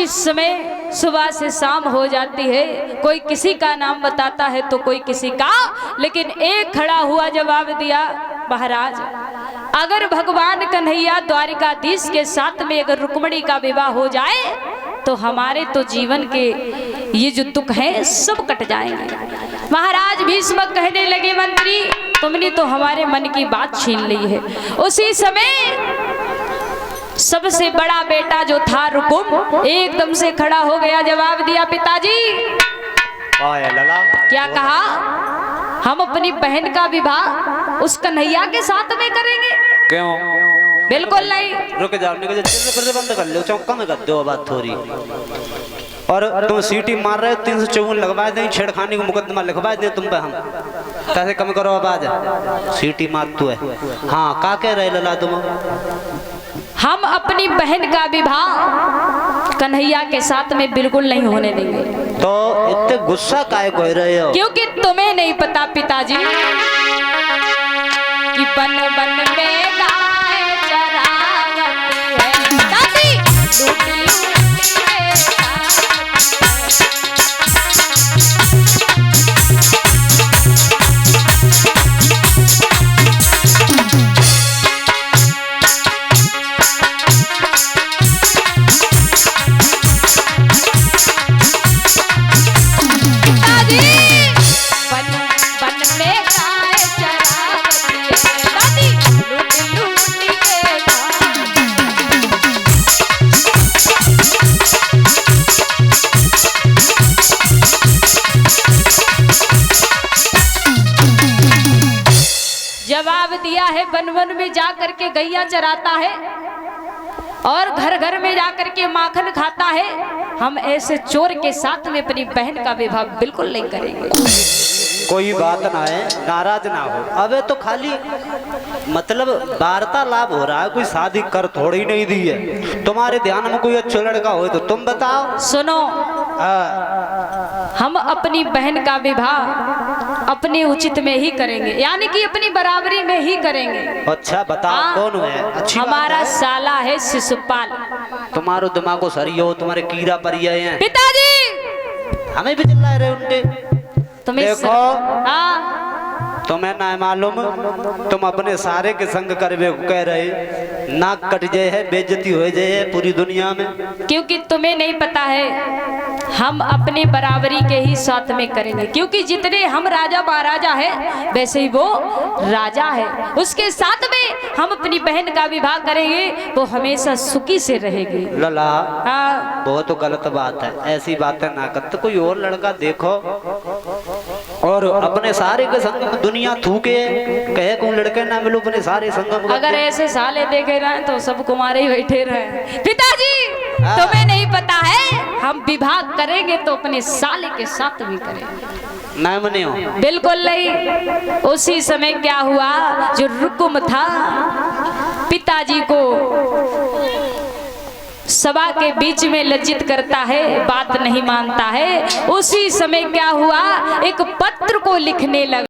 इस समय सुबह से शाम हो जाती है, कोई किसी का नाम बताता है तो कोई किसी का, लेकिन एक खड़ा हुआ जवाब दिया, महाराज अगर भगवान कन्हैया द्वारिकाधीश के साथ में अगर रुक्मिणी का विवाह हो जाए तो हमारे तो जीवन के ये जो दुख है सब कट जाएंगे। महाराज भीष्म कहने लगे, मंत्री तुमने तो हमारे मन की बात छीन ली है। उसी समय सबसे बड़ा बेटा जो था रुकुम एकदम से खड़ा हो गया, जवाब दिया, पिताजी क्या कहा, हम अपनी बहन का विवाह उस कन्हैया के साथ में करेंगे? क्यों? बिल्कुल नहीं। रुक जाओ, बंद कर लो, चौका में कर दो बात थोड़ी। और तुम सीटी मार रहे हो, 354 लगवा दें, छेड़खानी को मुकदमा लिखवा दें तुम पे हम। कैसे कम करो आवाज, सीटी मार तू है। हाँ का कह रहे लला तुम? हम अपनी बहन का विवाह कन्हैया के साथ में बिल्कुल नहीं होने देंगे। तो इतने गुस्सा काहे कह रहे हो? क्योंकि तुम्हें नहीं पता पिताजी कि बन बन में गाय चरावती है, दादी लूटी जवाब दिया है, वन वन में जा करके गैया चराता है और घर घर में जा करके माखन खाता है। हम ऐसे चोर के साथ में अपनी बहन का विवाह बिल्कुल नहीं करेंगे। कोई बात ना है, नाराज ना हो। अबे तो खाली मतलब वार्तालाप हो रहा है, कोई शादी कर थोड़ी नहीं दी है। तुम्हारे ध्यान में कोई अच्छा लड़का हो तो तुम बताओ। सुनो, हम अपनी बहन का विवाह अपने उचित में ही करेंगे, यानी कि अपनी बराबरी में ही करेंगे। अच्छा बताओ कौन है? अच्छी हमारा साला है शिशुपाल। तुम्हारो दिमागो सही हो, तुम्हारे कीड़ा परिया हैं। पिताजी हमें भी चिल्ला रहे उनके। देखो तुम्हें ना मालूम, तुम अपने सारे के संग करवे कह रहे, नाक कट जाए है, बेइज्जती हो जाए पूरी दुनिया में। क्योंकि तुम्हें नहीं पता है, हम अपने बराबरी के ही साथ में करेंगे, क्योंकि जितने हम राजा महाराजा है वैसे ही वो राजा है। उसके साथ में हम अपनी बहन का विवाह करेंगे, वो हमेशा सुखी से रहेगी। लला वो तो गलत बात है, ऐसी बातें ना कर। तो कोई और लड़का देखो और अपने सारे के संग में दुनिया थूके कहे कौन लड़के ना मिलो अपने सारे संग। अगर ऐसे साले देखे रहे तो सब कुमारे ही बैठे रहे। पिताजी तुम्हें नहीं पता है, हम विवाह करेंगे तो अपने साले के साथ भी करेंगे। नहीं मने हो? बिल्कुल नहीं। उसी समय क्या हुआ, जो रुकुम था पिताजी को सभा के बीच में लज्जित करता है, बात नहीं मानता है। उसी समय क्या हुआ, एक पत्र को लिखने लगा।